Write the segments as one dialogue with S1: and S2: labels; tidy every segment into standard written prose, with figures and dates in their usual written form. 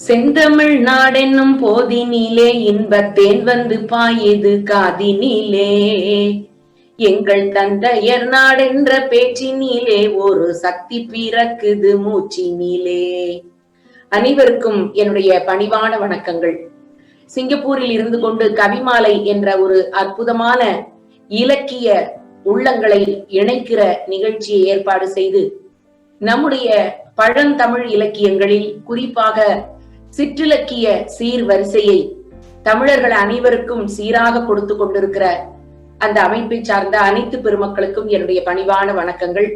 S1: செந்தமிழ் நாடென்னும் போதினிலே இன்பத்தேன் வந்து பாயுது காதினிலே. எங்கள் தந்தையர் நாடென்ற பேச்சினிலே ஒரு சக்தி பிறக்குது மூச்சினிலே. அனைவருக்கும் என்னுடைய பணிவான வணக்கங்கள். சிங்கப்பூரில் இருந்து கொண்டு கவிமாலை என்ற ஒரு அற்புதமான இலக்கிய உள்ளங்களை இணைக்கிற நிகழ்ச்சியை ஏற்பாடு செய்து நம்முடைய பழந்தமிழ் இலக்கியங்களில் குறிப்பாக சிற்றிலக்கிய சீர்வரிசையை தமிழர்கள் அனைவருக்கும் சீராக கொடுத்து கொண்டிருக்கிற அந்த அமைப்பை சார்ந்த அனைத்து பெருமக்களுக்கும் என்னுடைய பணிவான வணக்கங்கள்.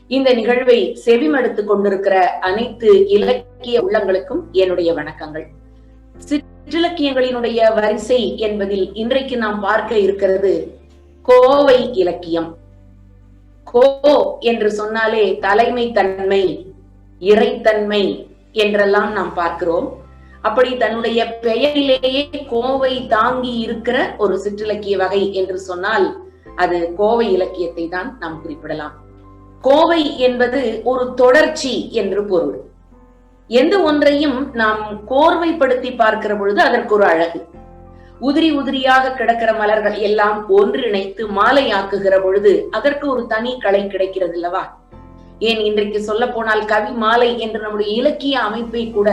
S1: இந்த நிகழ்வை செவிமடுத்துக் கொண்டிருக்கிற அனைத்து இலக்கிய உள்ளங்களுக்கும் என்னுடைய வணக்கங்கள். சிற்றிலக்கியங்களினுடைய வரிசை என்பதில் இன்றைக்கு நாம் பார்க்க இருக்கிறது கோவை இலக்கியம். கோ என்று சொன்னாலே தலைமை தன்மை, இறைத்தன்மை என்றெல்லாம் நாம் பார்க்கிறோம். அப்படி தன்னுடைய பெயரிலேயே கோவை தாங்கி இருக்கிற ஒரு சிற்றிலக்கிய வகை என்று சொன்னால் அது கோவை இலக்கியத்தை தான் நாம் குறிப்பிடலாம். கோவை என்பது ஒரு தொடர்ச்சி என்று பொருள். எந்த ஒன்றையும் நாம் கோர்வைப்படுத்தி பார்க்கிற பொழுது அதற்கு ஒரு அழகு. உதிரி உதிரியாக கிடக்கிற மலர்கள் எல்லாம் ஒன்றிணைத்து மாலையாக்குகிற பொழுது அதற்கு ஒரு தனி கலை கிடைக்கிறது அல்லவா? ஏன் இன்றைக்கு சொல்ல போனால் கவி மாலை என்று நம்முடைய இலக்கிய அமைப்பை கூட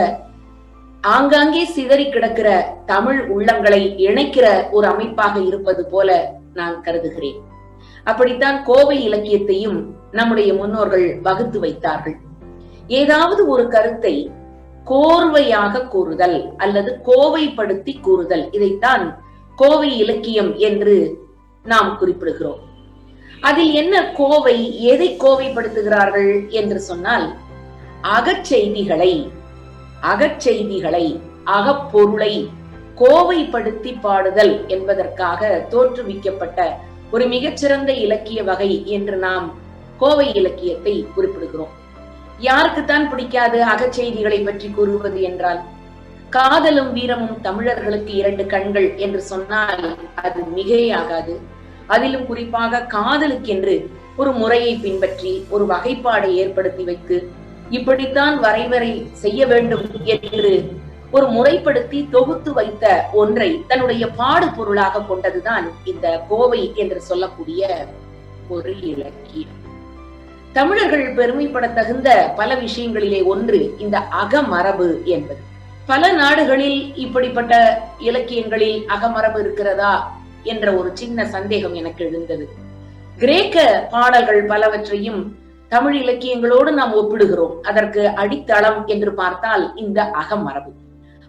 S1: ஆங்காங்கே சிதறி கிடக்கிற தமிழ் உள்ளங்களை இணைக்கிற ஒரு அமைப்பாக இருப்பது போல நான் கருதுகிறேன். அப்படித்தான் கோவை இலக்கியத்தையும் நம்முடைய முன்னோர்கள் வகுத்து வைத்தார்கள். ஏதாவது ஒரு கருத்தை கோர்வையாக கூறுதல் அல்லது கோவைப்படுத்தி கூறுதல், இதைத்தான் கோவை இலக்கியம் என்று நாம் குறிப்பிடுகிறோம். அதில் என்ன கோவை, எதை கோவைப்படுத்துகிறார்கள் என்று சொன்னால் அகச்செய்திகளை அகப்பொருளை கோவைப்படுத்தி பாடுதல் என்பதற்காக தோற்றுவிக்கப்பட்ட ஒரு மிகச்சிறந்த இலக்கிய வகை என்று நாம் கோவை இலக்கியத்தை குறிப்பிடுகிறோம். யாருக்குத்தான் பிடிக்காது அகச்செய்திகளை பற்றி கூறுவது என்றால்? காதலும் வீரமும் தமிழர்களுக்கு இரண்டு கண்கள் என்று சொன்னால் அது மிகையாகாது. அதிலும் குறிப்பாக காதலுக்கென்று ஒரு முறையை பின்பற்றி ஒரு வகைப்பாடை ஏற்படுத்தி வைத்து இப்படித்தான் வரைவரை செய்ய வேண்டும் என்று ஒரு முறைப்படுத்தி தொகுத்து வைத்த ஒன்றை தன்னுடைய பாடு பொருளாக கொண்டதுதான் இந்த கோவை என்று சொல்லக்கூடிய ஒரு இலக்கியம். தமிழர்கள் பெருமைப்பட தகுந்த பல விஷயங்களிலே ஒன்று இந்த அகமரபு என்பது. பல நாடுகளில் இப்படிப்பட்ட இலக்கியங்களில் அகமரபு இருக்கிறதா என்ற ஒரு சின்ன சந்தேகம் எனக்கு எழுந்தது. கிரேக்க பாடல்கள் பலவற்றையும் தமிழ் இலக்கியங்களோடு நாம் ஒப்பிடுகிறோம். அதற்கு அடித்தளம் என்று பார்த்தால் இந்த அகமரபு.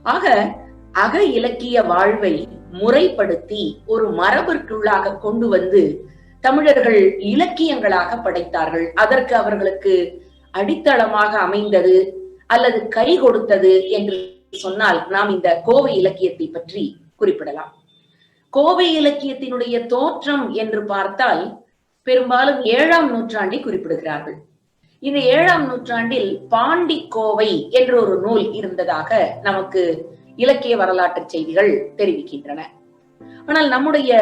S1: ஆக அக இலக்கிய வாழ்வை முறைப்படுத்தி ஒரு மரபிற்குள்ளாக கொண்டு வந்து தமிழர்கள் இலக்கியங்களாக படைத்தார்கள். அதற்கு அவர்களுக்கு அடித்தளமாக அமைந்தது அல்லது கை கொடுத்தது என்று சொன்னால் நாம் இந்த கோவை இலக்கியத்தை பற்றி குறிப்பிடலாம். கோவை இலக்கியத்தினுடைய தோற்றம் என்று பார்த்தால் பெரும்பாலும் 7ஆம் நூற்றாண்டை குறிப்பிடுகிறார்கள். இந்த 7ஆம் நூற்றாண்டில் பாண்டி கோவை என்ற ஒரு நூல் இருந்ததாக நமக்கு இலக்கிய வரலாற்று செய்திகள் தெரிவிக்கின்றன. ஆனால் நம்முடைய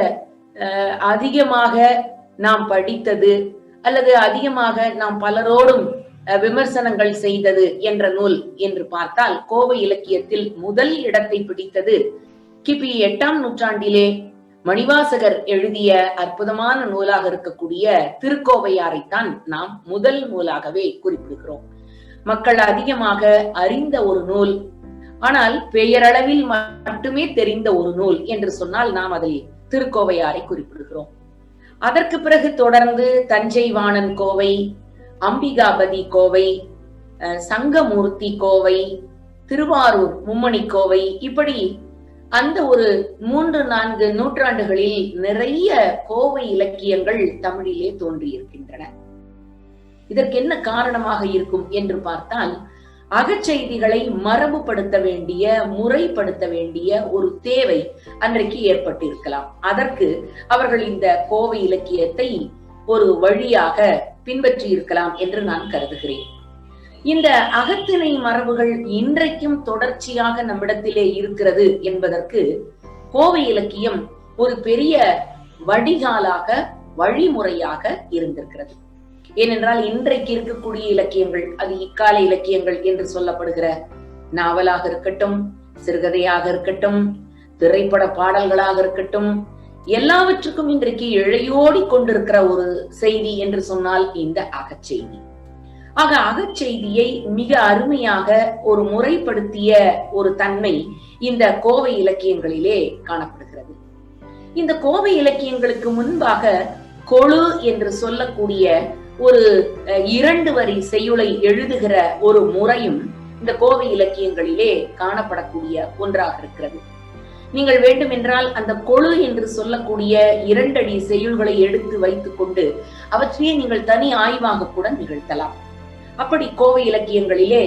S1: அதிகமாக நாம் படித்தது அல்லது அதிகமாக நாம் பலரோடும் விமர்சனங்கள் செய்தது என்ற நூல் என்று பார்த்தால் கோவை இலக்கியத்தில் முதல் இடத்தை பிடித்தது கிபி 8ஆம் நூற்றாண்டிலே மணிவாசகர் எழுதிய அற்புதமான நூலாக இருக்கக்கூடிய திருக்கோவையாரைத்தான் நாம் முதல் நூலாகவே குறிப்பிடுகிறோம். மக்கள் அதிகமாக அறிந்த ஒரு நூல், ஆனால் பெயரளவில் மட்டுமே தெரிந்த ஒரு நூல் என்று சொன்னால் நாம் அதில் திருக்கோவையாரை குறிப்பிடுகிறோம். அதற்கு பிறகு தொடர்ந்து தஞ்சை வாணன் கோவை, அம்பிகாபதி கோவை, சங்கமூர்த்தி கோவை, திருவாரூர் மும்மணி கோவை, இப்படி அந்த ஒரு 3-4 நூற்றாண்டுகளில் நிறைய கோவை இலக்கியங்கள் தமிழிலே தோன்றியிருக்கின்றன. இதற்கு என்ன காரணமாக இருக்கும் என்று பார்த்தால் அகச்செய்திகளை மரபுபடுத்த வேண்டிய, முறைப்படுத்த வேண்டிய ஒரு தேவை அன்றைக்கு ஏற்பட்டிருக்கலாம். அதற்கு அவர்கள் இந்த கோவை இலக்கியத்தை ஒரு வழியாக பின்பற்றி இருக்கலாம் என்று நான் கருதுகிறேன். இந்த அகத்திணை மரபுகள் இன்றைக்கும் தொடர்ச்சியாக நம்மிடத்திலே இருக்கிறது என்பதற்கு கோவை இலக்கியம் ஒரு பெரிய வடிகாலாக, வழிமுறையாக இருந்திருக்கிறது. ஏனென்றால் இன்றைக்கு இருக்கக்கூடிய இலக்கியங்கள், அது இக்கால இலக்கியங்கள் என்று சொல்லப்படுகிற நாவலாக இருக்கட்டும், சிறுகதையாக இருக்கட்டும், திரைப்பட பாடல்களாக இருக்கட்டும், எல்லாவற்றுக்கும் இன்றைக்கு இழையோடி கொண்டிருக்கிற ஒரு செய்தி என்று சொன்னால் இந்த அகச்செய்தி. ஆக அகச்செய்தியை மிக அருமையாக ஒரு முறைப்படுத்திய ஒரு தன்மை இந்த கோவை இலக்கியங்களிலே காணப்படுகிறது. இந்த கோவை இலக்கியங்களுக்கு முன்பாக கொழு என்று சொல்லக்கூடிய ஒரு 2 வரி செய்யுளை எழுதுகிற ஒரு முறையும் இந்த கோவை இலக்கியங்களிலே காணப்படக்கூடிய ஒன்றாக இருக்கிறது. நீங்கள் வேண்டுமென்றால் அந்த கொழு என்று சொல்லக்கூடிய 2 அடி செய்யுள்களை எடுத்து வைத்துக் கொண்டு அவற்றையே நீங்கள் தனி ஆய்வாக கூட நிகழ்த்தலாம். அப்படி கோவை இலக்கியங்களிலே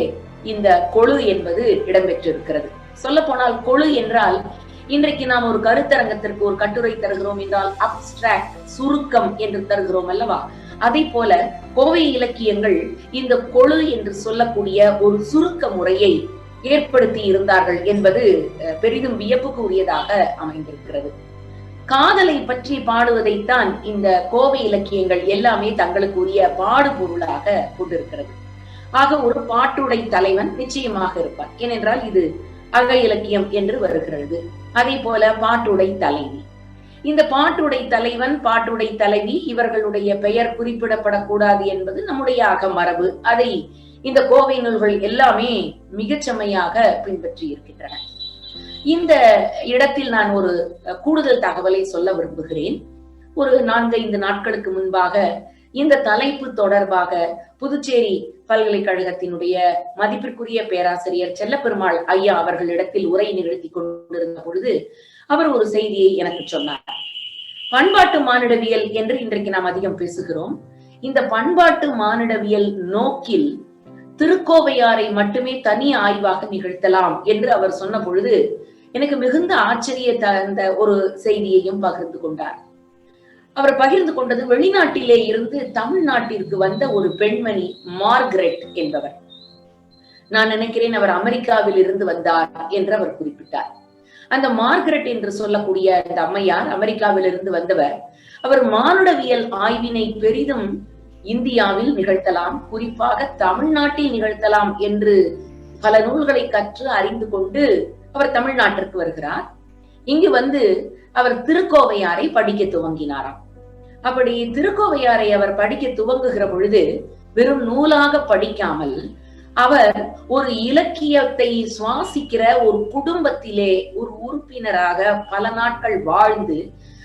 S1: இந்த கொழு என்பது இடம்பெற்றிருக்கிறது. சொல்ல போனால் கொழு என்றால், இன்றைக்கு நாம் ஒரு கருத்தரங்கத்திற்கு ஒரு கட்டுரை தருகிறோம் என்றால் அப்டிராக்ட், சுருக்கம் என்று தருகிறோம் அல்லவா? அதை போல கோவை இலக்கியங்கள் இந்த கொழு என்று சொல்லக்கூடிய ஒரு சுருக்க முறையை ஏற்படுத்தி இருந்தார்கள் என்பது பெரிதும் வியப்புக்கு உரியதாக அமைந்திருக்கிறது. காதலை பற்றி பாடுவதைத்தான் இந்த கோவை இலக்கியங்கள் எல்லாமே தங்களுக்கு உரிய பாடு பொருளாக கொண்டிருக்கிறது. ஆக ஒரு பாட்டுடை தலைவன் நிச்சயமாக இருப்பார், ஏனென்றால் இது அக இலக்கியம் என்று வருகிறது. அதே போல பாட்டுடை தலைவி, இந்த பாட்டுடை தலைவன், பாட்டுடை தலைவி இவர்களுடைய பெயர் குறிப்பிடப்படக்கூடாது என்பது நம்முடைய அகமரபு. அதை இந்த கோவை நூல்கள் எல்லாமே மிகச்செம்மையாக பின்பற்றி இருக்கின்றன. இந்த இடத்தில் நான் ஒரு கூடுதல் தகவலை சொல்ல விரும்புகிறேன். ஒரு 4-5 நாட்களுக்கு முன்பாக இந்த தலைப்பு தொடர்பாக புதுச்சேரி பல்கலைக்கழகத்தினுடைய மதிப்பிற்குரிய பேராசிரியர் செல்லப்பெருமாள் ஐயா அவர்களிடத்தில் உரை நிகழ்த்தி கொண்டிருந்த பொழுது அவர் ஒரு செய்தியை எனக்கு சொன்னார். பண்பாட்டு மானிடவியல் என்று இன்றைக்கு நாம் அதிகம் பேசுகிறோம். இந்த பண்பாட்டு மானிடவியல் நோக்கில் திருக்கோவையாரை மட்டுமே தனி ஆய்வாக நிகழ்த்தலாம் என்று அவர் சொன்ன பொழுது எனக்கு மிகுந்த ஆச்சரியத்தை தந்த ஒரு செய்தியையும் பகிர்ந்து கொண்டார். அவர் பகிர்ந்து கொண்டது, வெளிநாட்டிலே இருந்து தமிழ்நாட்டிற்கு வந்த ஒரு பெண்மணி மார்கரெட் என்பவர். நான் நினைக்கிறேன் அவர் அமெரிக்காவில் இருந்து வந்தார் என்று அவர் குறிப்பிட்டார். அந்த மார்கரெட் என்று சொல்லக்கூடிய அந்த அம்மையார் அமெரிக்காவில் இருந்து வந்தவர். அவர் மானுடவியல் ஆய்வினை பெரிதும் இந்தியாவில் நிகழ்த்தலாம், குறிப்பாக தமிழ்நாட்டில் நிகழ்த்தலாம் என்று பல நூல்களை கற்று அறிந்து கொண்டு அவர் தமிழ்நாட்டிற்கு வருகிறார். இங்கு வந்து அவர் திருக்கோவையாரை படிக்க துவங்கினாராம். அப்படி திருக்கோவையாரை அவர் படிக்க துவங்குகிற பொழுது வெறும் நூலாக படிக்காமல் அவர் ஒரு இலக்கியத்தை சுவாசிக்கிற ஒரு குடும்பத்திலே ஒரு உறுப்பினராக பல நாட்கள் வாழ்ந்து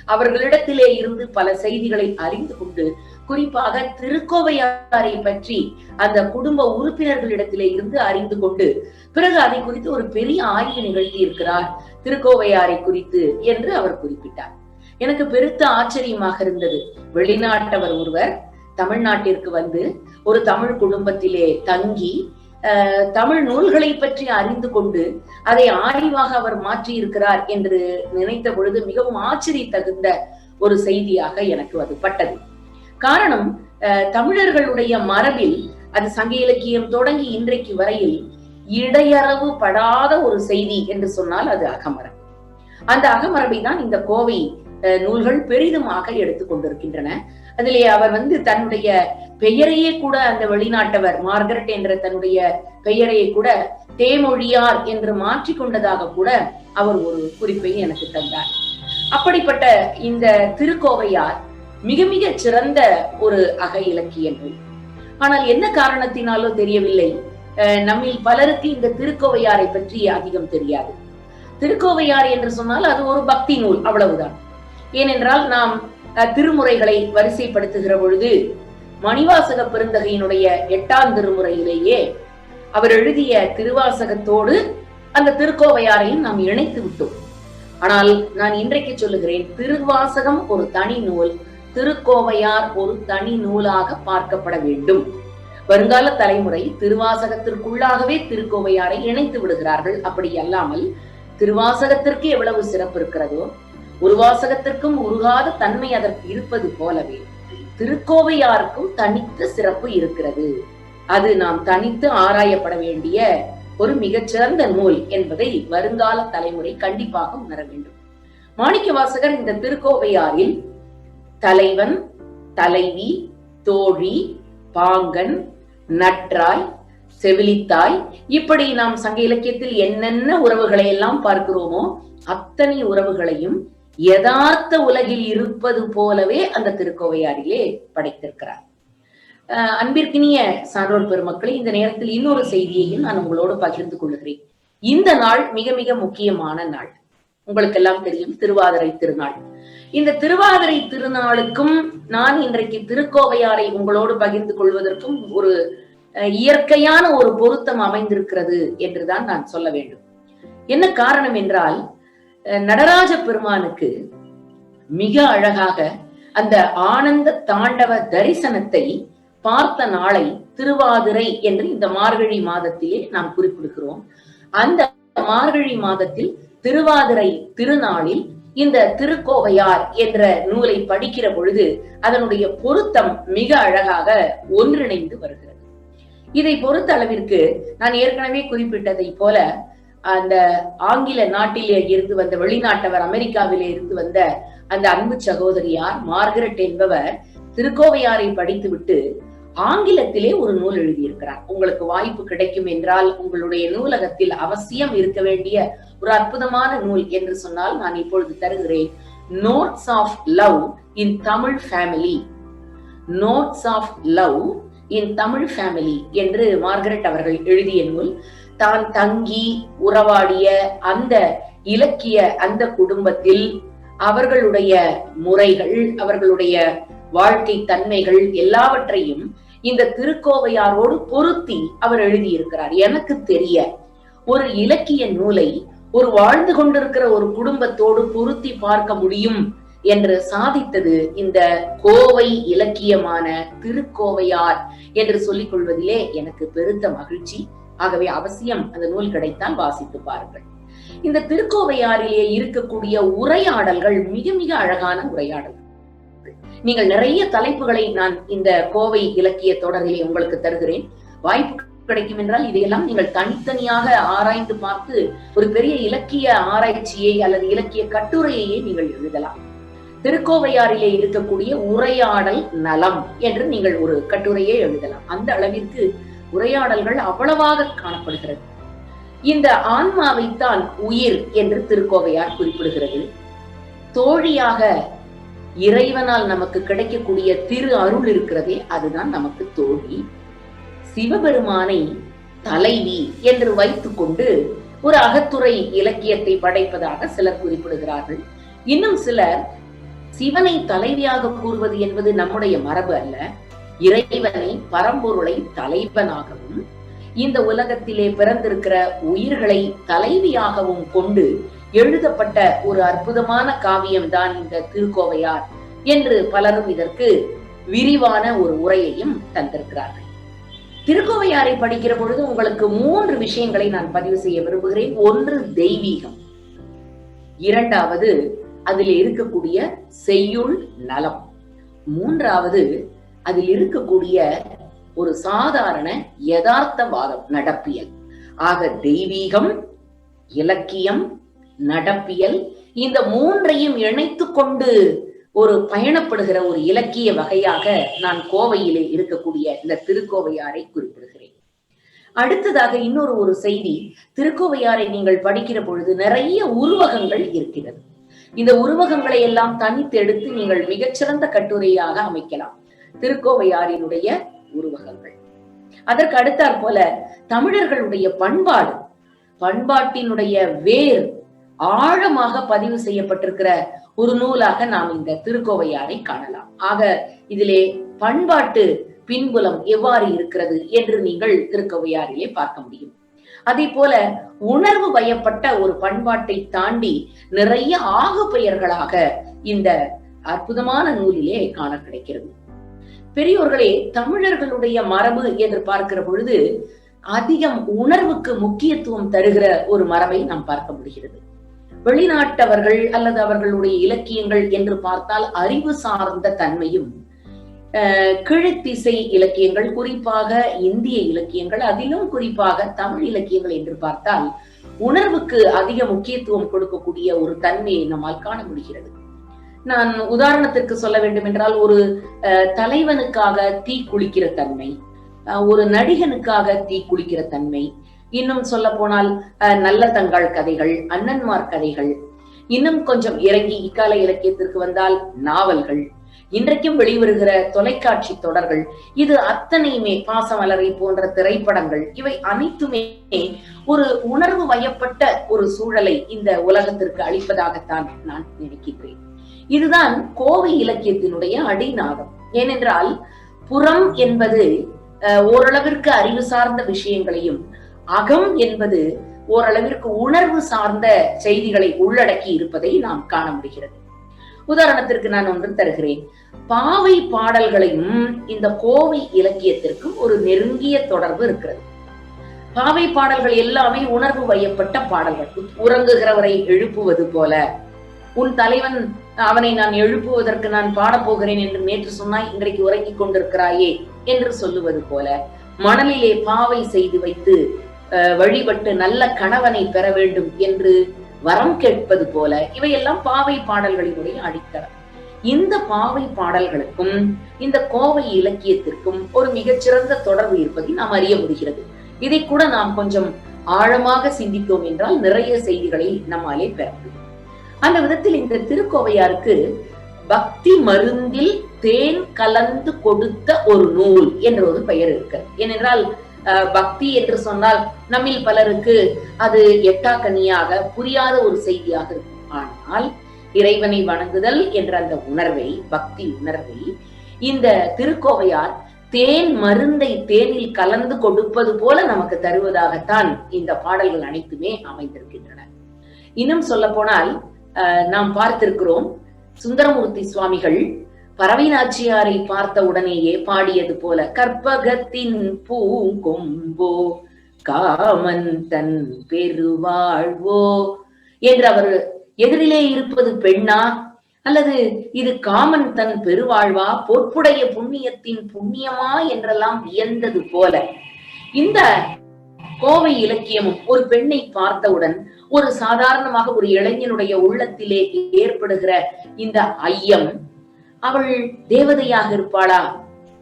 S1: அவர்களிடத்திலே இருந்து பல செய்திகளை அறிந்து கொண்டு, குறிப்பாக திருக்கோவையாரை பற்றி அந்த குடும்ப உறுப்பினர்களிடத்திலே இருந்து அறிந்து கொண்டு பிறகு அதை குறித்து ஒரு பெரிய ஆய்வு நிகழ்த்தி இருக்கிறார் திருக்கோவையாரை குறித்து என்று அவர் குறிப்பிட்டார். எனக்கு பெருத்த ஆச்சரியமாக இருந்தது. வெளிநாட்டவர் ஒருவர் தமிழ்நாட்டிற்கு வந்து ஒரு தமிழ் குடும்பத்திலே தங்கி தமிழ் நூல்களை பற்றி அறிந்து கொண்டு அதை ஆய்வாக அவர் மாற்றி இருக்கிறார் என்று நினைத்த பொழுது மிகவும் ஆச்சரியத்தகுந்த ஒரு செய்தியாக எனக்கு அது பட்டது. காரணம், தமிழர்களுடைய மரபில் அது சங்க இலக்கியம் தொடங்கி இன்றைக்கு வரையில் இடையறவு படாத ஒரு செய்தி என்று சொன்னால் அது அகமரபு. அந்த அகமரபை தான் இந்த கோவை நூல்கள் பெரிதுமாக எடுத்துக்கொண்டிருக்கின்றன. அதிலே அவர் வந்து தன்னுடைய பெயரையே கூட, அந்த வெளிநாட்டவர் மார்கரெட் என்ற தன்னுடைய பெயரையே கூட தேமொழியார் என்று மாற்றி கொண்டதாக கூட அவர் ஒரு குறிப்பை எனக்கு தந்தார். அப்படிப்பட்ட இந்த திருக்கோவையார் மிக மிக சிறந்த ஒரு அக இலக்கிய நூல். ஆனால் என்ன காரணத்தினாலோ தெரியவில்லை, நம்மில் பலருக்கு இந்த திருக்கோவையாரை பற்றி அதிகம் தெரியாது. திருக்கோவையார் என்று சொன்னால் அது ஒரு பக்தி நூல், அவ்வளவுதான். ஏனென்றால் நாம் திருமுறைகளை வரிசைப்படுத்துகிற பொழுது மணிவாசக பெருந்தகையினுடைய 8ஆம் திருமுறையிலேயே அவர் எழுதிய திருவாசகத்தோடு அந்த திருக்கோவையாரையும் நாம் இணைத்து விட்டோம். ஆனால் நான் இன்றைக்கு சொல்லுகிறேன், திருவாசகம் ஒரு தனி நூல், திருக்கோவையார் ஒரு தனி நூலாக பார்க்கப்பட வேண்டும். வருங்கால தலைமுறை திருவாசகத்திற்குள்ளாகவே திருக்கோவையாரை இணைத்து விடுகிறார்கள். அப்படி அல்லாமல் திருவாசகத்திற்கு எவ்வளவு சிறப்பு இருக்கிறதோ, ஒரு வாசகத்திற்கும் உருகாத தன்மை அதற்கு இருப்பது போலவே திருக்கோவையாருக்கும் தனித்த சிறப்பு இருக்கிறது. அது நாம் தனித்து ஆராயப்பட வேண்டிய ஒரு மிகச்சிறந்த நூல் என்பதை வருங்கால தலைமுறை கண்டிப்பாக உணர வேண்டும். மாணிக்கவாசகர் இந்த திருக்கோவையாரில் தலைவன், தலைவி, தோழி, பாங்கன், நற்றாய், செவிலித்தாய், இப்படி நாம் சங்க இலக்கியத்தில் என்னென்ன உறவுகளை எல்லாம் பார்க்கிறோமோ அத்தனை உறவுகளையும் யதார்த்த உலகில் இருப்பது போலவே அந்த திருக்கோவையாரிலே படைத்திருக்கிறார். அன்பிற்கினிய சான்றோர் பெருமக்களை, இந்த நேரத்தில் இன்னொரு செய்தியையும் நான் உங்களோடு பகிர்ந்து கொள்கிறேன். இந்த நாள் மிக மிக முக்கியமான நாள். உங்களுக்கெல்லாம் தெரியும், திருவாதிரை திருநாள். இந்த திருவாதிரை திருநாளுக்கும் நான் இன்றைக்கு திருக்கோவையாரை உங்களோடு பகிர்ந்து கொள்வதற்கும் ஒரு இயற்கையான ஒரு பொருத்தம் அமைந்திருக்கிறது என்றுதான் நான் சொல்ல வேண்டும். என்ன காரணம் என்றால், நடராஜ பெருமானுக்கு மிக அழகாக அந்த ஆனந்த தாண்டவ தரிசனத்தை பார்த்த நாளை திருவாதிரை என்று இந்த மார்கழி மாதத்திலே நாம் குறிப்பிடுகிறோம். அந்த மார்கழி மாதத்தில் திருவாதிரை திருநாளில் இந்த திருக்கோவையார் என்ற நூலை படிக்கிற பொழுது அதனுடைய பொருத்தம் மிக அழகாக ஒன்றிணைந்து வருகிறது. இதை பொறுத்த அளவிற்கு நான் ஏற்கனவே குறிப்பிட்டதை போல அந்த ஆங்கில நாட்டிலே இருந்து வந்த, வெளிநாட்டவர் அமெரிக்காவிலே இருந்து வந்த அந்த அன்பு சகோதரியார் மார்கரெட் என்பவர் திருக்கோவையாரை படித்துவிட்டு ஆங்கிலத்திலே ஒரு நூல் எழுதியிருக்கிறார். உங்களுக்கு வாய்ப்பு கிடைக்கும் என்றால் உங்களுடைய நூலகத்தில் அவசியம் இருக்க வேண்டிய ஒரு அற்புதமான நூல் என்று சொன்னால் நான் இப்பொழுது தருகிறேன். Notes of love in Tamil family. Notes of love in Tamil family என்று மார்கரெட் அவர்கள் எழுதிய நூல். தான் தங்கி உறவாடிய அந்த இலக்கிய அந்த குடும்பத்தில் அவர்களுடைய முறைகள், அவர்களுடைய வாழ்க்கை தன்மைகள் எல்லாவற்றையும் இந்த திருக்கோவையாரோடு பொருத்தி அவர் எழுதியிருக்கிறார். எனக்கு தெரிய ஒரு இலக்கிய நூலை ஒரு வாழ்ந்து கொண்டிருக்கிற ஒரு குடும்பத்தோடு பொருத்தி பார்க்க முடியும் என்று சாதித்தது இந்த கோவை இலக்கியமான திருக்கோவையார் என்று சொல்லிக் கொள்வதிலே எனக்கு பெருத்த மகிழ்ச்சி. ஆகவே அவசியம் அந்த நூல் கிடைத்தால் வாசித்து பாருங்கள். இந்த திருக்கோவையாரிலே இருக்கக்கூடிய உரையாடல்கள் மிக மிக அழகான உரையாடல்கள். நீங்கள் நிறைய தலைப்புகளை நான் இந்த கோவை இலக்கிய தொடரிலே உங்களுக்கு தருகிறேன். வாய்ப்பு கிடைக்கும் என்றால் இதையெல்லாம் நீங்கள் தனித்தனியாக ஆராய்ந்து பார்த்து ஒரு பெரிய இலக்கிய ஆராய்ச்சியை அல்லது இலக்கிய கட்டுரையையே நீங்கள் எழுதலாம். திருக்கோவையாரிலே இருக்கக்கூடிய உரையாடல் நலம் என்று நீங்கள் ஒரு கட்டுரையே எழுதலாம். அந்த அளவிற்கு உரையாடல்கள் அவ்வளவாக காணப்படுகிறது. இந்த ஆன்மாவைத்தான் உயிர் என்று திருக்கோவையார் குறிப்பிடுகிறது. தோழியாக இறைவனால் நமக்கு கிடைக்கக்கூடிய திரு அருள் இருக்கிறதே, அதுதான் நமக்கு தோழி. சிவபெருமானை தலைவி என்று வைத்துக் கொண்டு ஒரு அகத்துறை இலக்கியத்தை படைப்பதாக சிலர் குறிப்பிடுகிறார்கள். இன்னும் சிலர் சிவனை தலைவியாக கூறுவது என்பது நம்முடைய மரபு அல்ல, இறைவனை பரம்பொருளை தலைவனாகவும் இந்த உலகத்திலே பிறந்திருக்கிற உயிர்களை தலைவியாகவும் கொண்டு எழுதப்பட்ட ஒரு அற்புதமான காவியம்தான் இந்த திருக்கோவையார் என்று பலரும் இதற்கு விரிவான ஒரு உரையையும் தந்திருக்கிறார்கள். திருக்கோவையாரை படிக்கிற பொழுது உங்களுக்கு 3 விஷயங்களை நான் பதிவு செய்ய விரும்புகிறேன். ஒன்று தெய்வீகம், இரண்டாவது அதில் இருக்கக்கூடிய செய்யுள் நலம், மூன்றாவது அதில் இருக்கக்கூடிய ஒரு சாதாரண யதார்த்தவாதம், நடப்பியல். ஆக தெய்வீகம், இலக்கியம், நடப்பியல், இந்த 3ஐயும் இணைத்து கொண்டு ஒரு பயணப்படுகிற ஒரு இலக்கிய வகையாக நான் கோவையிலே இருக்கக்கூடிய இந்த திருக்கோவையாரை குறிப்பிடுகிறேன். அடுத்ததாக இன்னொரு ஒரு செய்தி, திருக்கோவையாரை நீங்கள் படிக்கிற பொழுது நிறைய உருவகங்கள் இருக்கிறது. இந்த உருவகங்களை எல்லாம் தனித்து எடுத்து நீங்கள் மிகச்சிறந்த கட்டுரையாக அமைக்கலாம். திருக்கோவையாரினுடைய உருவகங்கள். அதற்கு அடுத்தாற் போல தமிழர்களுடைய பண்பாடு, பண்பாட்டினுடைய வேர் ஆழமாக பதிவு செய்யப்பட்டிருக்கிற ஒரு நூலாக நாம் இந்த திருக்கோவையாரை காணலாம். ஆக இதிலே பண்பாட்டு பின்புலம் எவ்வாறு இருக்கிறது என்று நீங்கள் திருக்கோவையாரிலே பார்க்க முடியும். அதே போல உணர்வு வயப்பட்ட ஒரு பண்பாட்டை தாண்டி நிறைய ஆகு பெயர்களாக இந்த அற்புதமான நூலிலே காண கிடைக்கிறது. பெரியோர்களே, தமிழர்களுடைய மரபு என்று பார்க்கிற பொழுது அதிகம் உணர்வுக்கு முக்கியத்துவம் தருகிற ஒரு மரபை நாம் பார்க்க முடிகிறது. வெளிநாட்டவர்கள் அல்லது அவர்களுடைய இலக்கியங்கள் என்று பார்த்தால் அறிவு சார்ந்த தன்மையும், கிழத்திசை இலக்கியங்கள், குறிப்பாக இந்திய இலக்கியங்கள், அதிலும் குறிப்பாக தமிழ் இலக்கியங்கள் என்று பார்த்தால் உணர்வுக்கு அதிக முக்கியத்துவம் கொடுக்கக்கூடிய ஒரு தன்மையை நம்மால் காண முடிகிறது. நான் உதாரணத்திற்கு சொல்ல வேண்டும் என்றால், ஒரு தலைவனுக்காக தீ குளிக்கிற தன்மை, ஒரு நடிகனுக்காக தீ குளிக்கிற தன்மை, இன்னும் சொல்ல போனால் நல்ல தங்காள் கதைகள், அண்ணன்மார் கதைகள், இன்னும் கொஞ்சம் இறங்கி இக்கால இலக்கியத்திற்கு வந்தால் நாவல்கள், இன்றைக்கும் வெளிவருகிற தொலைக்காட்சி தொடர்கள், இது அத்தனையுமே பாசமலரை போன்ற திரைப்படங்கள், இவை அனைத்துமே ஒரு உணர்வு வயப்பட்ட ஒரு சூழலை இந்த உலகத்திற்கு அளிப்பதாகத்தான் நான் நினைக்கிறேன். இதுதான் கோவை இலக்கியத்தினுடைய அடிநாதம். ஏனென்றால் புறம் என்பது ஓரளவிற்கு அறிவு சார்ந்த விஷயங்களையும், அகம் என்பது ஓரளவிற்கு உணர்வு சார்ந்த செய்திகளை உள்ளடக்கி இருப்பதை நாம் காண முடிகிறது. உதாரணத்திற்கு நான் ஒன்று தருகிறேன். பாவை பாடல்களையும் இந்த கோவை இலக்கியத்திற்கும் ஒரு நெருங்கிய தொடர்பு இருக்கிறது. பாவை பாடல்கள் எல்லாமே உணர்வு வயப்பட்ட பாடல்கள். உறங்குகிறவரை எழுப்புவது போல, உன் தலைவன் அவனை நான் எழுப்புவதற்கு நான் பாடப்போகிறேன் என்று நேற்று சொன்னாய், இன்றைக்கு உறங்கிக் கொண்டிருக்கிறாயே என்று சொல்லுவது போல, மணலிலே பாவை செய்து வைத்து வழிபட்டு நல்ல கணவனை பெற வேண்டும் என்று வரம் கேட்பது போல, இவையெல்லாம் பாவை பாடல்களினுடைய அடித்தளம். இந்த பாவை பாடல்களுக்கும் இந்த கோவை இலக்கியத்திற்கும் ஒரு மிகச்சிறந்த தொடர்பு இருப்பதை நாம் அறிய முடிகிறது. இதை கூட நாம் கொஞ்சம் ஆழமாக சிந்தித்தோம் என்றால் நிறைய செய்திகளை நம்மாலே பெற முடியும். அந்த விதத்தில் இந்த திருக்கோவையாருக்கு பக்தி மருந்தில் தேன் கலந்து கொடுத்த ஒரு நூல் என்ற ஒரு பெயர் இருக்கு. ஏனென்றால் பக்தி என்று சொன்னால் நம்மில் பலருக்கு அது எட்டாக்கனியாக புரியாத ஒரு செய்தியாக இருக்கும். ஆனால் இறைவனை வணங்குதல் என்ற அந்த உணர்வை, பக்தி உணர்வை இந்த திருக்கோவையார் தேன் மருந்தை தேனில் கலந்து கொடுப்பது போல நமக்கு தருவதாகத்தான் இந்த பாடல்கள் அனைத்துமே அமைந்திருக்கின்றன. இன்னும் சொல்ல போனால் நாம் பார்த்திருக்கிறோம், சுந்தரமூர்த்தி சுவாமிகள் பறவை நாச்சியாரை பார்த்த உடனேயே பாடியது போல, கற்பகத்தின் பூங்கொம்போ காமன் தன் பெருவாழ்வோ என்று அவர் எதிரிலே இருப்பது பெண்ணா அல்லது இது காமன் தன் பெருவாழ்வா, பொற்புடைய புண்ணியத்தின் புண்ணியமா என்றெல்லாம் வியந்தது போல இந்த கோவை இலக்கியமும் ஒரு பெண்ணை பார்த்தவுடன் ஒரு சாதாரணமாக ஒரு இளைஞனுடைய உள்ளத்திலே ஏற்படுகிற இந்த ஐயம், அவள் தேவதையாக இருப்பாளா?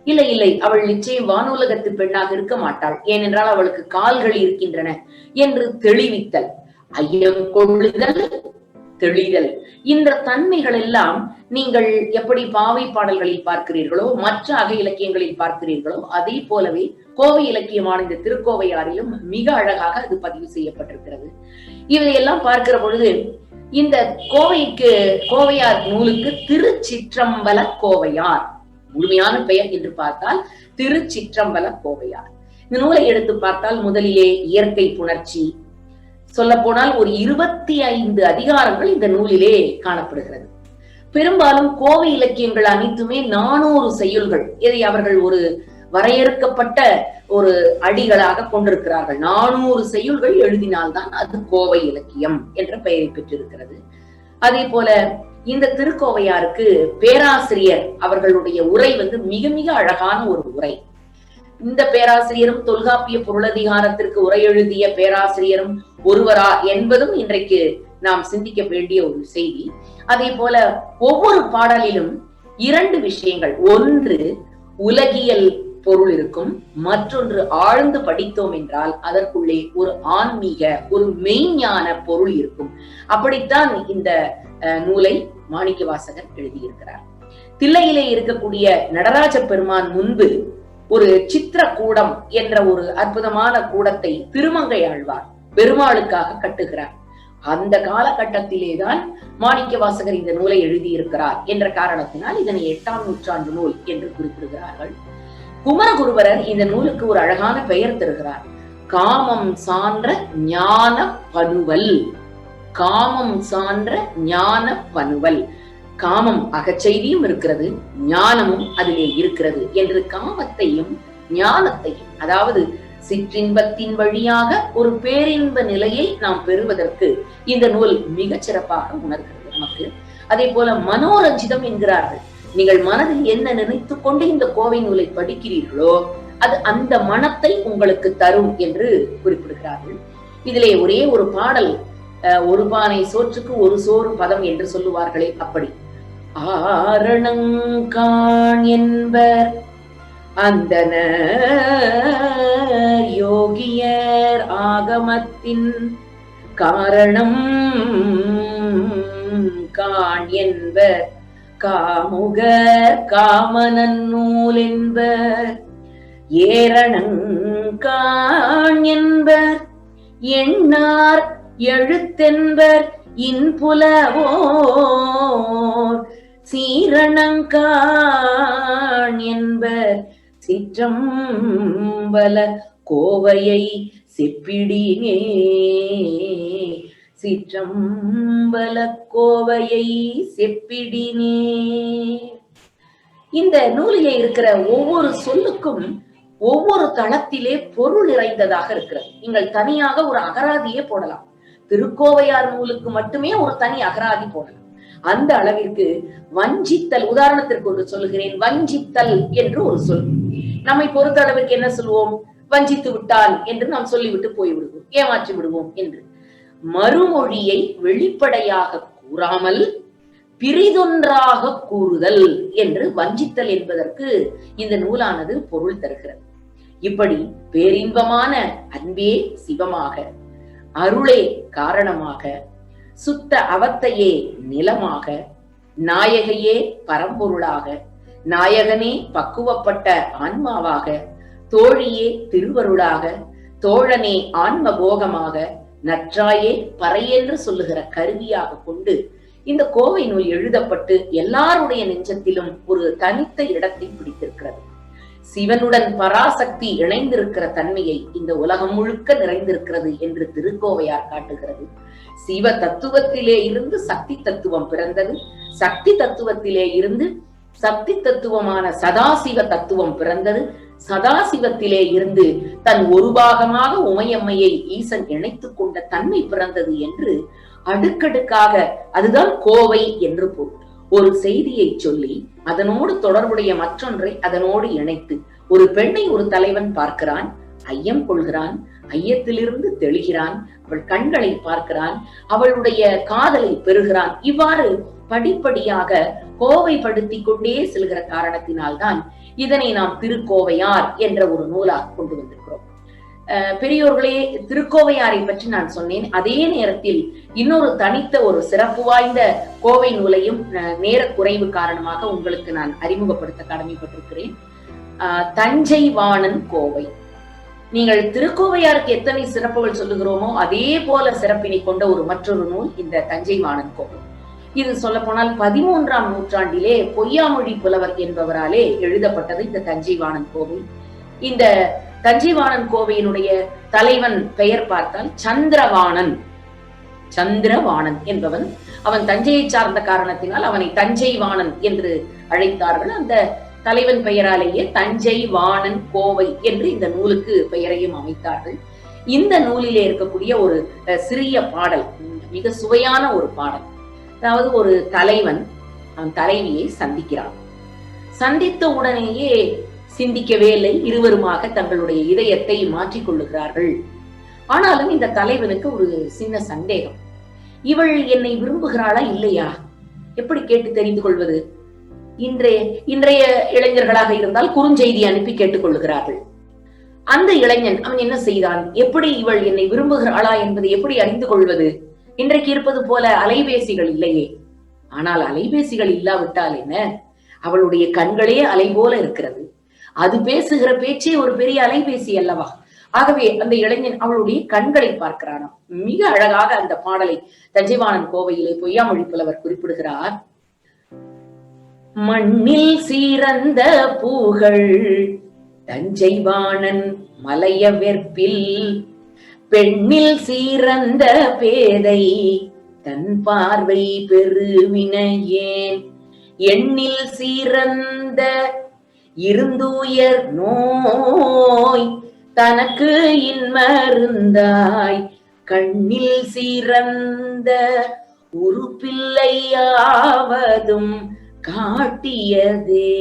S1: இல்லை இல்லை, அவள் நிச்சயம் வானுலகத்து பெண்ணாக இருக்க மாட்டாள், ஏனென்றால் அவளுக்கு கால்கள் இருக்கின்றன என்று தெளிவித்தல், ஐயம் கொள்ளுதல், தெளிதல், இந்த தன்மைகள் எல்லாம் நீங்கள் எப்படி பாவை பாடல்களில் பார்க்கிறீர்களோ, மற்ற அக இலக்கியங்களில் பார்க்கிறீர்களோ, அதே போலவே கோவை இலக்கியமான இந்த திருக்கோவையாரிலும் மிக அழகாக அது பதிவு செய்யப்பட்டிருக்கிறது. இதையெல்லாம் பார்க்கிற பொழுது இந்த கோவையார் நூலுக்கு திருச்சிற்றம்பல கோவையார் முழுமையான பெயர் என்று பார்த்தால் திருச்சிற்றம்பல கோவையார். இந்த நூலை எடுத்து பார்த்தால் முதலிலே இயற்கை புணர்ச்சி, சொல்ல போனால் ஒரு 25 அதிகாரங்கள் இந்த நூலிலே காணப்படுகிறது. பெரும்பாலும் கோவை இலக்கியங்கள் அனைத்துமே 400 செய்யுள்கள், இதை அவர்கள் ஒரு வரையறுக்கப்பட்ட ஒரு அடிகளாக கொண்டிருக்கிறார்கள். 400 செய்யுள்கள் எழுதினால்தான் அது கோவை இலக்கியம் என்ற பெயரை பெற்றிருக்கிறது. அதே போல இந்த திருக்கோவையாருக்கு பேராசிரியர் அவர்களுடைய உரை மிக மிக அழகான ஒரு உரை. இந்த பேராசிரியரும் தொல்காப்பிய பொருளதிகாரத்திற்கு உரை எழுதிய பேராசிரியரும் ஒருவரா என்பதும் இன்றைக்கு நாம் சிந்திக்க வேண்டிய ஒரு செய்தி. அதே போல ஒவ்வொரு பாடலிலும் 2 விஷயங்கள், ஒன்று உலகியல் பொருள் இருக்கும், மற்றொன்று ஆழ்ந்து படித்தோம் என்றால் அதற்குள்ளே ஒரு ஆன்மீக, ஒரு மெய்ஞான பொருள் இருக்கும். அப்படித்தான் இந்த நூலை மாணிக்கவாசகர் எழுதியிருக்கிறார். தில்லையிலே இருக்கக்கூடிய நடராஜ பெருமான் முன்பு ஒரு சித்திர கூடம் என்ற ஒரு அற்புதமான கூடத்தை திருமங்கை ஆழ்வார் பெருமாளுக்காக கட்டுகிறார். அந்த காலகட்டத்திலேதான் மாணிக்கவாசகர் இந்த நூலை எழுதியிருக்கிறார் என்ற காரணத்தினால் இதனை 8ஆம் நூற்றாண்டு நூல் என்று குறிப்பிடுகிறார்கள். குமரகுருபரர் இந்த நூலுக்கு ஒரு அழகான பெயர் தருகிறார், காமம் சான்ற ஞான பனுவல். காமம் சான்ற ஞான பனுவல். காமம் அகச்செய்தியும் இருக்கிறது, ஞானமும் அதிலே இருக்கிறது என்று காமத்தையும் ஞானத்தையும், அதாவது சிற்றின்பத்தின் வழியாக ஒரு பேரின்ப நிலையை நாம் பெறுவதற்கு இந்த நூல் மிகச் சிறப்பாக உணர்கிறது நமக்கு. அதே போல மனோரஞ்சிதம் என்கிறார்கள். நீங்கள் மனதில் என்ன நினைத்துக் கொண்டு இந்த கோவை நூலை படிக்கிறீர்களோ அது அந்த மனத்தை உங்களுக்கு தரும் என்று குறிப்பிடுகிறார்கள். இதிலே ஒரே ஒரு பாடல், ஒரு பானை சோற்றுக்கு ஒரு சோறு பதம் என்று சொல்லுவார்களே, அப்படி ஆரணங்கான் என்பர் அந்தன யோகியர் ஆகமத்தின் காரணம் காண் என்பர் காமுகர் காமனன் நூல் என்பர் ஏரணங்காண் என்பர் எண்ணார் எழுத்தென்பர் இன்புலவோர் சீரணங்காண் என்பர் சிற்றம்பல கோவையை செப்பிடினே சிற்றம்பல கோவையை செப்பிடினே. இந்த நூலிலே இருக்கிற ஒவ்வொரு சொல்லுக்கும் ஒவ்வொரு தளத்திலே பொருள் நிறைந்ததாக இருக்கிறது. நீங்கள் தனியாக ஒரு அகராதியே போடலாம். திருக்கோவையார் நூலுக்கு மட்டுமே ஒரு தனி அகராதி போடலாம். அந்த அளவிற்கு வஞ்சித்தல், உதாரணத்திற்கு ஒன்று சொல்லுகிறேன், வஞ்சித்தல் என்று ஒரு சொல். நம்மை பொறுத்த அளவிற்கு என்ன சொல்லுவோம்? வஞ்சித்து விட்டால் என்று நாம் சொல்லிவிட்டு போய்விடுவோம், ஏமாற்றி விடுவோம் என்று. மறுமொழியை வெளிப்படையாக கூறாமல் பிரிதொன்றாக கூறுதல் என்று வஞ்சித்தல் என்பதற்கு இந்த நூலானது பொருள் தருகிறது. இப்படி பேரின்பமான அன்பே சிவமாக, அருளே காரணமாக, சுத்த அவத்தையே நிலமாக, நாயகையே பரம்பொருளாக, நாயகனே பக்குவப்பட்ட ஆன்மாவாக, தோழியே திருவருளாக, தோழனே ஆன்ம போகமாக, நற்றாயே பறையென்று சொல்லுகிற கருவியாக கொண்டு இந்த கோவை நூல் எழுதப்பட்டு எல்லாருடைய நெஞ்சத்திலும் ஒரு தனித்த இடத்தை பிடித்திருக்கிறது. சிவனுடன் பராசக்தி இணைந்திருக்கிற தன்மையை இந்த உலகம் முழுக்க நிறைந்திருக்கிறது என்று திருக்கோவையார் காட்டுகிறது. சிவ தத்துவத்திலே இருந்து சக்தி தத்துவம் பிறந்தது, சக்தி தத்துவத்திலே இருந்து சக்தி தத்துவமான சதாசிவ தத்துவம் பிறந்தது, சதாசிவத்திலே இருந்து தன் ஒரு பாகமாக உமையம்மையை ஈசன் இணைத்துக் கொண்ட தன்மை பிறந்தது என்று அடுக்கடுக்காக, அதுதான் கோவை என்று பொருள். ஒரு செய்தியை சொல்லி அதனோடு தொடர்புடைய மற்றொன்றை அதனோடு இணைத்து ஒரு பெண்ணை ஒரு தலைவன் பார்க்கிறான், ஐயம் கொள்கிறான், ஐயத்திலிருந்து தெளிகிறான், அவள் கண்களை பார்க்கிறான், அவளுடைய காதலை பெறுகிறான். இவ்வாறு படிப்படியாக கோவைப்படுத்தி கொண்டே செல்கிற காரணத்தினால்தான் இதனை நாம் திருக்கோவையார் என்ற ஒரு நூலாக கொண்டு வந்திருக்கிறோம். பெரியோர்களே, திருக்கோவையாரை பற்றி நான் சொன்னேன். அதே நேரத்தில் இன்னொரு தனித்த ஒரு சிறப்பு வாய்ந்த கோவை நூலையும் நேர குறைவு காரணமாக உங்களுக்கு நான் அறிமுகப்படுத்த கடமைப்பட்டிருக்கிறேன். தஞ்சை வாணன் கோவை. நீங்கள் திருக்கோவையாருக்கு எத்தனை சிறப்புகள் சொல்லுகிறோமோ அதே போல சிறப்பினை கொண்ட ஒரு மற்றொரு நூல் இந்த தஞ்சை வாணன் கோவை. இது சொல்ல போனால் 13ஆம் நூற்றாண்டிலே பொய்யாமொழி புலவர் என்பவராலே எழுதப்பட்டது இந்த தஞ்சை வாணன் கோவை. இந்த தஞ்சை வாணன் கோவையினுடைய தலைவன் பெயர் பார்த்தால் சந்திரவாணன். சந்திரவாணன் என்பவன், அவன் தஞ்சையை சார்ந்த காரணத்தினால் அவனை தஞ்சை வாணன் என்று அழைத்தார்கள். அந்த தலைவன் பெயராலேயே தஞ்சை வாணன் கோவை என்று இந்த நூலுக்கு பெயரையும் அமைத்தார்கள். இந்த நூலிலே இருக்கக்கூடிய ஒரு சிறிய பாடல் மிக சுவையான ஒரு பாடல். அதாவது ஒரு தலைவன் அவன் தலைவியை சந்திக்கிறான். சந்தித்த உடனேயே சிந்திக்கவே இல்லை, இருவருமாக தங்களுடைய இதயத்தை மாற்றிக் கொள்ளுகிறார்கள். ஆனாலும் இந்த தலைவனுக்கு ஒரு சின்ன சந்தேகம். இவள் என்னை விரும்புகிறாளா இல்லையா? எப்படி கேட்டு தெரிந்து கொள்வது? இன்றைய இளைஞர்களாக இருந்தால் குறுஞ்செய்தி அனுப்பி கேட்டுக் கொள்ளுகிறார்கள். அந்த இளைஞன் அவன் என்ன செய்தான்? எப்படி இவள் என்னை விரும்புகிறாளா என்பதை எப்படி அறிந்து கொள்வது? இன்றைக்கு இருப்பது போல அலைபேசிகள் இல்லையே. ஆனால் அலைபேசிகள் இல்லாவிட்டால் என்ன, அவளுடைய கண்களே அலை போல இருக்கிறது. அது பேசுகிற பேச்சே ஒரு பெரிய அலைபேசி அல்லவா? ஆகவே அந்த இளைஞன் அவளுடைய கண்களை பார்க்கிறானாம். மிக அழகாக அந்த பாடலை தஞ்சைவாணன் கோவையிலே பொய்யாமொழி புலவர் குறிப்பிடுகிறார். மண்ணில் சீரந்த பூகள் தஞ்சைவாணன் மலைய வெற்பில், பெண்ணில் சீரந்த பேதை தன் பார்வை பெருவினையேன், எண்ணில் சீரந்த இருந்துயர் நோய் தனக்கு இன்மருந்தாய், கண்ணில் சீரந்த உறுப்பில்லையாவதும் காட்டியதே.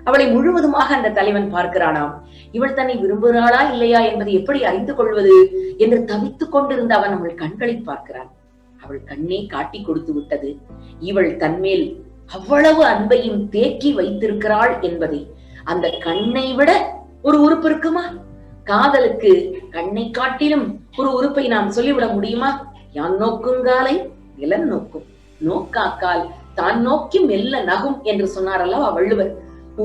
S1: அவளை முழுவதுமாக அந்த தலைவன் பார்க்கிறானாம். இவள் தன்னை விரும்புகிறாளா இல்லையா என்பதை எப்படி அறிந்து கொள்வது என்று தவித்துக் கொண்டிருந்த அவன் அவள் கண்களை பார்க்கிறான். அவள் கண்ணே காட்டி கொடுத்து விட்டது. இவள் தன்மேல் அவ்வளவு அன்பையும் தேக்கி வைத்திருக்கிறாள் என்பதை, அந்த கண்ணை விட ஒரு உறுப்பு இருக்குமா? காதலுக்கு கண்ணை காட்டிலும் ஒரு உறுப்பை நாம் சொல்லிவிட முடியுமா? யான் நோக்குங்காலை நிலன் நோக்கும், நோக்காக்கால் தான் நோக்கி மெல்ல நகும் என்று சொன்னார் அல்லவா வள்ளுவர்.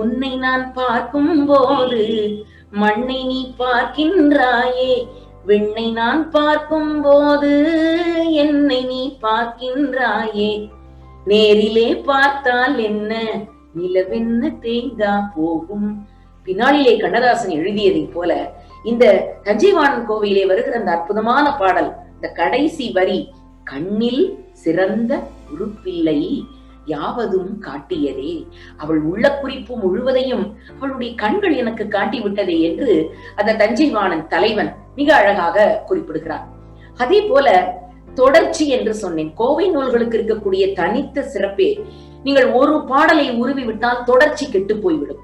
S1: உன்னை நான் பார்க்கும் போது மண்ணை நீ பார்க்கின்றாயே, விண்ணை நான் பார்க்கும் போது என்னை நீ பார்க்கின்றாயே, நேரிலே பார்த்தால் என்ன நிலவென்ன தேங்கா போகும். பின்னாளிலே கண்ணதாசன் எழுதியதை போல இந்த தஞ்சைவாணன் கோவையிலே வருகிற அந்த அற்புதமான பாடல், இந்த கடைசி வரி, கண்ணில் சிறந்த உறுப்பில்லை யாவதும் காட்டியதே, அவள் உள்ள குறிப்பு முழுவதையும் அவளுடைய கண்கள் எனக்கு காட்டி விட்டதே என்று அந்த தஞ்சைவாணன் தலைவன் மிக அழகாக குறிப்பிடுகிறார். அதே போல தொடர்ச்சி என்று சொன்னேன். கோவை நூல்களுக்கு இருக்கக்கூடிய தனித்த சிறப்பே, நீங்கள் ஒரு பாடலை உருவி விட்டால் தொடர்ச்சி கெட்டு போய்விடும்.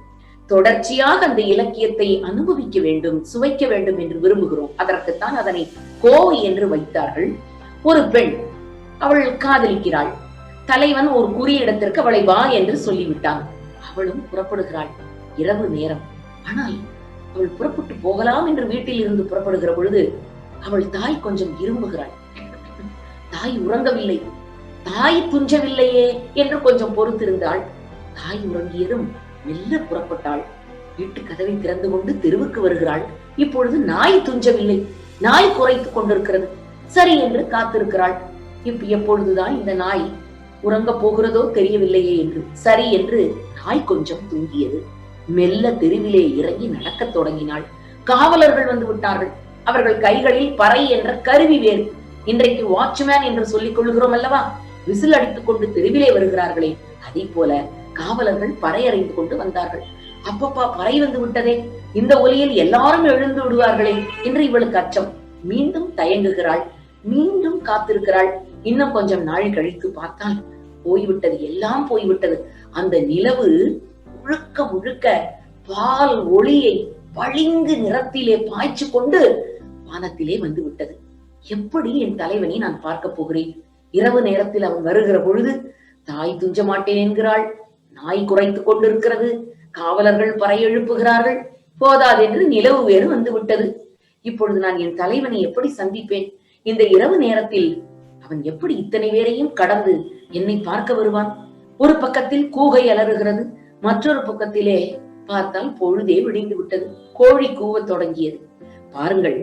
S1: தொடர்ச்சியாக அந்த இலக்கியத்தை அனுபவிக்க வேண்டும், சுவைக்க வேண்டும் என்று விரும்புகிறோம். அதற்குத்தான் அதனை கோவை என்று வைத்தார்கள். ஒரு பெண், அவள் காதலிக்கிறாள். தலைவன் ஒரு குறிய இடத்திற்கு அவளை வா என்று சொல்லிவிட்டான். அவளும் புறப்படுகிறாள். இரவு நேரம். ஆனால் அவள் புறப்பட்டு போகலாம் என்று வீட்டில் இருந்து புறப்படுகிற பொழுது அவள் தாய் கொஞ்சம் இரும்புகிறாள். தாய் உறங்கவில்லை, தாய் துஞ்சவில்லையே என்று கொஞ்சம் பொறுத்திருந்தாள். தாய் உறங்கியதும் மெல்ல புறப்பட்டாள். வீட்டு கதவை திறந்து கொண்டு தெருவுக்கு வருகிறாள். இப்பொழுது நாய் துஞ்சவில்லை, நாய் குறைத்துக் கொண்டிருக்கிறது. சரி என்று காத்திருக்கிறாள். எப்பொழுதுதான் இந்த நாய் உறங்க போகிறதோ தெரியவில்லையே என்று. சரி என்று நாய் கொஞ்சம் தூங்கியது. மெல்ல தெருவிலே இறங்கி நடக்க தொடங்கினாள். காவலர்கள் வந்து விட்டார்கள். அவர்கள் கைகளில் பறை என்ற கருவி வேறு. இன்றைக்கு வாட்ச்மேன் என்று சொல்லிக் கொள்கிறோம் அல்லவா, விசில் அடித்துக் கொண்டு தெருவிலே வருகிறார்களே, அதே போல காவலர்கள் பறை அறிந்து கொண்டு வந்தார்கள். அப்பப்பா, பறை வந்து விட்டதே, இந்த ஒலியில் எல்லாரும் எழுந்து விடுவார்களே என்று இவளுக்கு அச்சம். மீண்டும் தயங்குகிறாள், மீண்டும் காத்திருக்கிறாள். இன்னும் கொஞ்சம் நாள் கழித்து பார்த்தால் போய்விட்டது, எல்லாம் போய்விட்டது. அந்த நிலவு முழுக்க முழுக்க பால் ஒளியை பளிங்கு நிறத்திலே பாய்ச்சி கொண்டு வானத்திலே வந்து விட்டது. எப்படி என் தலைவனை நான் பார்க்க போகிறேன்? இரவு நேரத்தில் அவன் வருகிற பொழுது தாய் துஞ்ச மாட்டேன் என்கிறாள், நாய் குறைத்துக் கொண்டிருக்கிறது, காவலர்கள் பறை எழுப்புகிறார்கள், போதாது என்று நிலவு வேறு வந்து விட்டது. இப்பொழுது நான் என் தலைவனை எப்படி சந்திப்பேன்? இந்த இரவு நேரத்தில் அவன் எப்படி இத்தனை பேரையும் கடந்து என்னை பார்க்க வருவான்? ஒரு பக்கத்தில் கூகை அலறுகிறது, மற்றொரு பக்கத்திலே பார்த்தால் பொழுதே விடிந்து விட்டது. கோழி கூவத் தொடங்கியது. பாருங்கள்,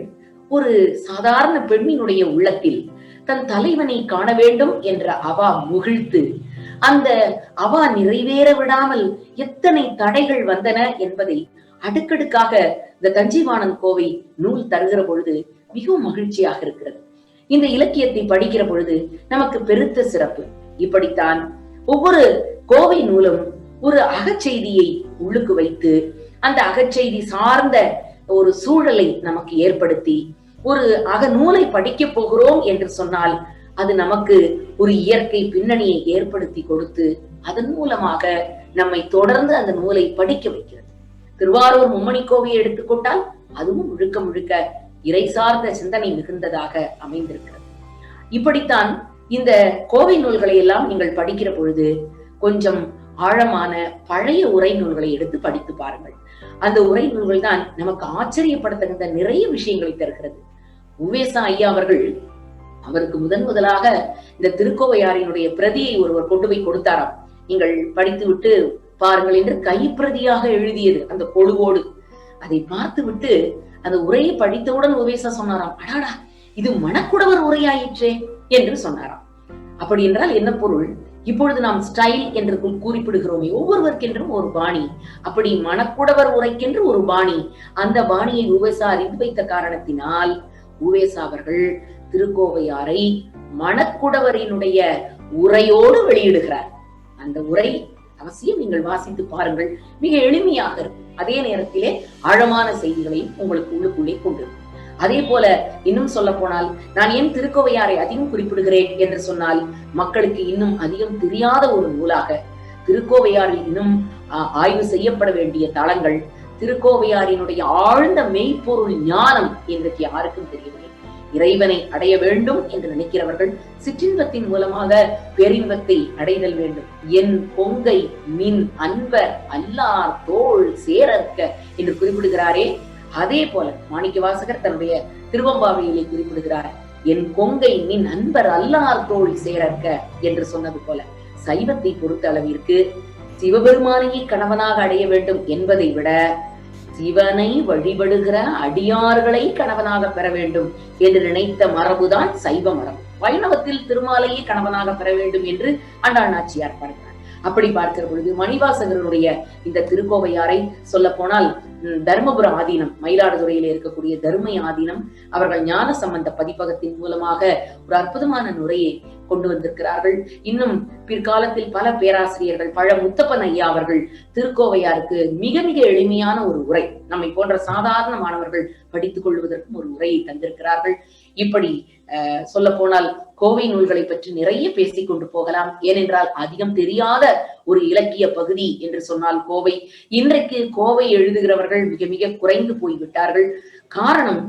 S1: ஒரு சாதாரண பெண்ணினுடைய உள்ளத்தில் தன் தலைவனை காண வேண்டும் என்ற அவா முகிழ்த்து, அந்த அவா நிறைவேற விடாமல் எத்தனை தடைகள் வந்தன என்பதை அடுக்கடுக்காக இந்த தஞ்சைவாணன் கோவை நூல் தருகிற பொழுது மிகவும் மகிழ்ச்சியாக இருக்கிறது. இந்த இலக்கியத்தை படிக்கிற பொழுது நமக்கு பெருத்த சிறப்பு. இப்படித்தான் ஒவ்வொரு கோவை நூலும் ஒரு அகச்செய்தியை உள்ளுக்கு வைத்து, அந்த அகச்செய்தி சார்ந்த ஒரு சூழலை நமக்கு ஏற்படுத்தி, ஒரு அகநூலை படிக்க போகிறோம் என்று சொன்னால் அது நமக்கு ஒரு இயற்கை பின்னணியை ஏற்படுத்தி கொடுத்து அதன் மூலமாக நம்மை தொடர்ந்து அந்த நூலை படிக்க வைக்கிறது. திருவாரூர் மும்மணி கோவையை எடுத்துக்கொண்டால் அதுவும் முழுக்க முழுக்க இறை சார்ந்த சிந்தனை மிகுந்ததாக அமைந்திருக்கிறது. இப்படித்தான் இந்த கோவை நூல்களை எல்லாம் நீங்கள் படிக்கிற பொழுது கொஞ்சம் ஆழமான பழைய உரை நூல்களை எடுத்து படித்து பாருங்கள். அந்த உரை நூல்கள் தான் நமக்கு ஆச்சரியப்படுத்துகின்ற நிறைய விஷயங்களை தருகிறது. உவேசா ஐயா அவர்கள், அவருக்கு முதலாக இந்த திருக்கோவையாரினுடைய பிரதியை ஒருவர் கொண்டு போய் கொடுத்தாராம். நீங்கள் படித்து விட்டு பாருங்கள் என்று கைப்பிரதியாக எழுதியது அந்த கொழுவோடு. அதை பார்த்து விட்டு அந்த உரையை படித்தவுடன் உவேசா சொன்னாராம், அடாடா, இது மணக்குடவர் உரையாயிற்றே என்று சொன்னாராம். அப்படி என்றால் என்ன பொருள்? இப்பொழுது நாம் ஸ்டைல் என்று குறிப்பிடுகிறோமே, ஒவ்வொருவருக்கென்றும் ஒரு பாணி. அப்படி மணக்குடவர் உரைக்கென்று ஒரு பாணி. அந்த பாணியை உவேசா அறிந்து வைத்த காரணத்தினால் உவேசா அவர்கள் திருக்கோவையாரை மணக்குடவரினுடைய உரையோடு வெளியிடுகிறார். அந்த உரை அவசியம் நீங்கள் வாசித்து பாருங்கள். மிக எளிமையாக இருக்கும். அதே நேரத்திலே ஆழமான செய்திகளை உங்களுக்கு உள்ளுக்குள்ளே கொண்டு. அதே போல இன்னும் சொல்ல போனால், நான் ஏன் திருக்கோவையாரை அதிகம் குறிப்பிடுகிறேன் என்று சொன்னால், மக்களுக்கு இன்னும் அதிகம் தெரியாத ஒரு நூலாக, திருக்கோவையாரில் இன்னும் ஆய்வு செய்யப்பட வேண்டிய தளங்கள், திருக்கோவையாரினுடைய ஆழ்ந்த மெய்ப்பொருள் ஞானம் இன்றைக்கு யாருக்கும் தெரியவில்லை. இறைவனை அடைய வேண்டும் என்று நினைக்கிறவர்கள் சிற்றின்பத்தின் மூலமாக பேரின்பத்தை அடைதல் வேண்டும். என் கொங்கை நின் அன்பர் அல்லார் தோள் சேரற்க என்று குறிப்பிடுகிறாரே, அதே போல மாணிக்க வாசகர் தன்னுடைய திருவம்பாவையிலே குறிப்பிடுகிறார், என் கொங்கை நின் அன்பர் அல்லார் தோள் சேரற்க என்று சொன்னது போல சைவத்தை பொறுத்த அளவிற்கு சிவபெருமானையை கணவனாக அடைய வேண்டும் என்பதை விட சிவனை வழிபடுகிற அடியார்களை கணவனாக பெற வேண்டும் என்று நினைத்த மரபுதான் சைவ மரபு. வைணவத்தில் திருமாலையே கணவனாக பெற வேண்டும் என்று ஆண்டாள் நாச்சியார் பார்க்கிறார். அப்படி பார்க்கிற பொழுது மணிவாசகருடைய இந்த திருக்கோவையாரை சொல்ல போனால் தர்மபுர ஆதீனம், மயிலாடுதுறையில இருக்கக்கூடிய தர்மை ஆதீனம் அவர்கள் ஞான சம்பந்த பதிப்பகத்தின் மூலமாக ஒரு அற்புதமான நுரையை கொண்டு வந்திருக்கிறார்கள். இன்னும் பிற்காலத்தில் பல பேராசிரியர்கள், பழ முத்தப்பன் ஐயா அவர்கள் திருக்கோவையாருக்கு மிக மிக எளிமையான ஒரு உரை, நம்மை போன்ற சாதாரண மாணவர்கள் படித்துக் கொள்வதற்கும் ஒரு உரையை தந்திருக்கிறார்கள். இப்படி சொல்ல போனால் கோவை நூல்களை பற்றி நிறைய பேசிக் கொண்டு போகலாம். ஏனென்றால் அதிகம் தெரியாத ஒரு இலக்கிய பகுதி என்று சொன்னால் கோவை. இன்றைக்கு கோவை எழுதுகிறவர்கள் மிக மிக குறைந்து போய்விட்டார்கள். காரணம்,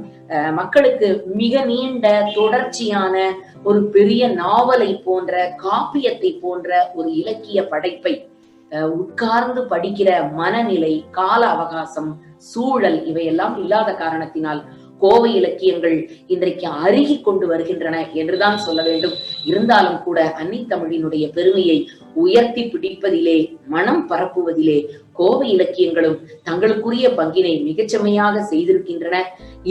S1: மக்களுக்கு மிக நீண்ட தொடர்ச்சியான ஒரு பெரிய நாவலை போன்ற, காப்பியத்தை போன்ற ஒரு இலக்கிய படைப்பை உட்கார்ந்து படிக்கிற மனநிலை, கால அவகாசம், சூழல் இவையெல்லாம் இல்லாத காரணத்தினால் கோவை இலக்கியங்கள் இன்றைக்கு அருகி கொண்டு வருகின்றன என்றுதான் சொல்ல வேண்டும். இருந்தாலும் கூட அன்னை தமிழினுடைய பெருமையை உயர்த்தி பிடிப்பதிலே, மனம் பரப்புவதிலே கோவை இலக்கியங்களும் தங்களுக்குரிய பங்கினை மிகச்செம்மையாக செய்திருக்கின்றன.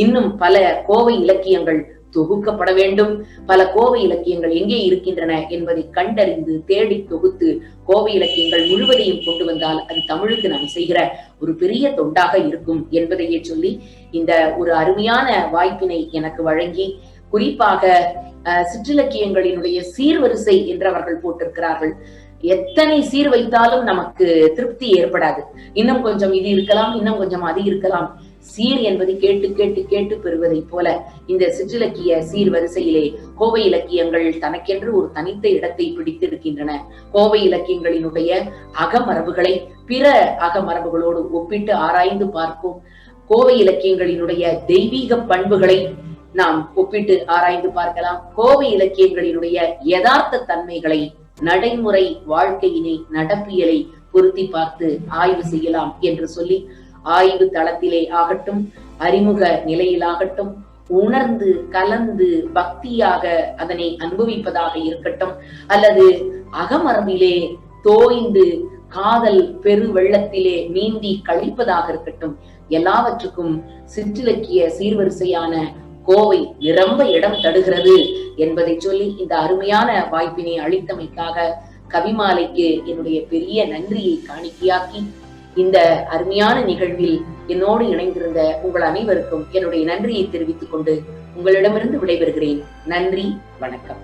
S1: இன்னும் பல கோவை இலக்கியங்கள் தொகுக்கப்பட வேண்டும். பல கோவை இலக்கியங்கள் எங்கே இருக்கின்றன என்பதை கண்டறிந்து தேடி தொகுத்து கோவை இலக்கியங்கள் முழுவதையும் கொண்டு வந்தால் அது தமிழுக்கு நாம் செய்கிற ஒரு பெரிய தொண்டாக இருக்கும் என்பதையே சொல்லி இந்த ஒரு அருமையான வாய்ப்பினை எனக்கு வழங்கி, குறிப்பாக சிற்றிலக்கியங்களினுடைய சீர்வரிசை என்று அவர்கள் போட்டிருக்கிறார்கள். எத்தனை சீர் வைத்தாலும் நமக்கு திருப்தி ஏற்படாது. இன்னும் கொஞ்சம் இது இருக்கலாம், இன்னும் கொஞ்சம் அது இருக்கலாம். சீர் என்பது கேட்டு கேட்டு கேட்டு பெறுவதை போல இந்த சிற்றிலக்கிய சீர் வரிசையிலே கோவை இலக்கியங்கள் தனக்கென்று ஒரு தனித்த இடத்தை பிடித்திருக்கின்றன. கோவை இலக்கியங்களினுடைய அகமரபுகளை பிற அகமரபுகளோடு ஒப்பிட்டு ஆராய்ந்து பார்ப்போம். கோவை இலக்கியங்களினுடைய தெய்வீக பண்புகளை நாம் ஒப்பிட்டு ஆராய்ந்து பார்க்கலாம். கோவை இலக்கியங்களினுடைய யதார்த்த தன்மைகளை, நடைமுறை வாழ்க்கையினை, நடப்பியலை பொருத்தி பார்த்து ஆய்வு செய்யலாம் என்று சொல்லி, ஆய்வு தளத்திலே ஆகட்டும், அறிமுக நிலையிலாகட்டும், உணர்ந்து கலந்து பக்தியாக அதனை அனுபவிப்பதாக இருக்கட்டும், அல்லது அகமரபிலே தோய்ந்து காதல் பெரு வெள்ளத்திலே நீந்தி கழிப்பதாக இருக்கட்டும், எல்லாவற்றுக்கும் சிற்றிலக்கிய சீர்வரிசையான கோவை நிரம்ப இடம் தடுகிறது என்பதை சொல்லி இந்த அருமையான வாய்ப்பினை அளித்தமைக்காக கவிமாலைக்கு என்னுடைய பெரிய நன்றியை காணிக்கையாக்கி, இந்த அருமையான நிகழ்வில் என்னோடு இணைந்திருந்த உங்கள் அனைவருக்கும் என்னுடைய நன்றியை தெரிவித்துக் கொண்டு உங்களிடமிருந்து விடைபெறுகிறேன். நன்றி, வணக்கம்.